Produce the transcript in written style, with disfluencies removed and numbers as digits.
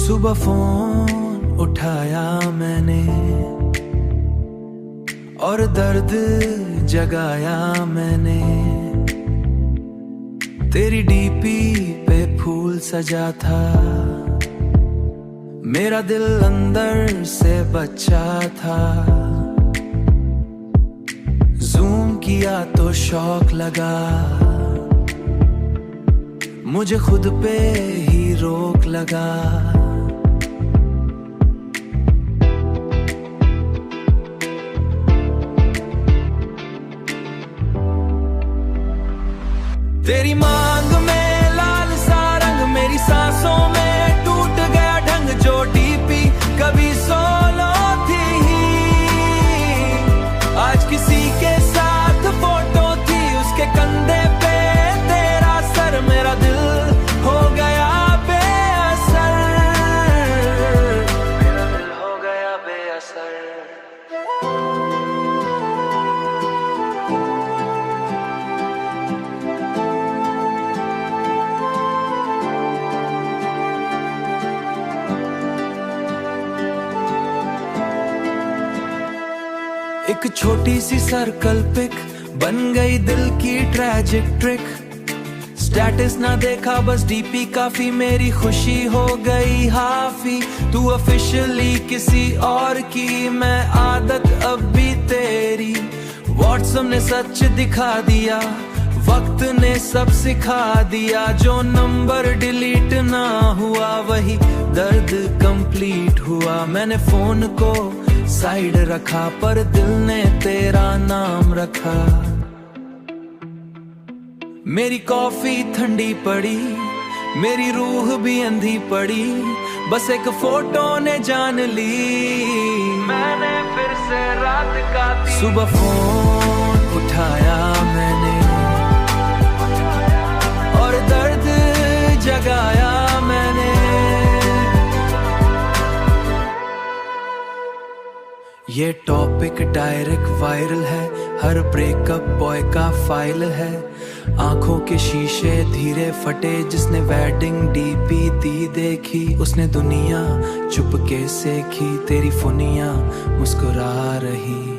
सुबह फोन उठाया मैंने और दर्द जगाया मैंने। तेरी डीपी पे फूल सजा था, मेरा दिल अंदर से बच्चा था। जूम किया तो शौक लगा, मुझे खुद पे ही रोक लगा। तेरी मांग में लाल सा रंग, मेरी सांसों में टूट गया ढंग। जो डीपी कभी सोलो थी, आज किसी के साथ फोटो थी। उसके कंधे पे तेरा सर, मेरा दिल हो गया बेअसर, मेरा दिल हो गया बेअसर। एक छोटी सी सर्कल पिक बन गई दिल की ट्रैजिक ट्रिक। स्टेटस ना देखा बस डीपी काफी, मेरी खुशी हो गई हाफी। तू ऑफिशियली किसी और की, मैं आदत अब भी तेरी। व्हाट्सएप ने सच दिखा दिया, वक्त ने सब सिखा दिया। जो नंबर डिलीट ना हुआ, वही दर्द कंप्लीट हुआ। मैंने फोन को साइड रखा, पर दिल ने तेरा नाम रखा। मेरी कॉफी ठंडी पड़ी, मेरी रूह भी अंधी पड़ी। बस एक फोटो ने जान ली, मैंने फिर से रात काटी। सुबह फोन उठाया मैंने और दर्द जगाया मैंने। ये टॉपिक डायरेक्ट वायरल है, हर ब्रेकअप बॉय का फाइल है। आंखों के शीशे धीरे फटे, जिसने वेडिंग डीपी दी देखी। उसने दुनिया चुपके से की, तेरी फुनिया मुस्कुरा रही।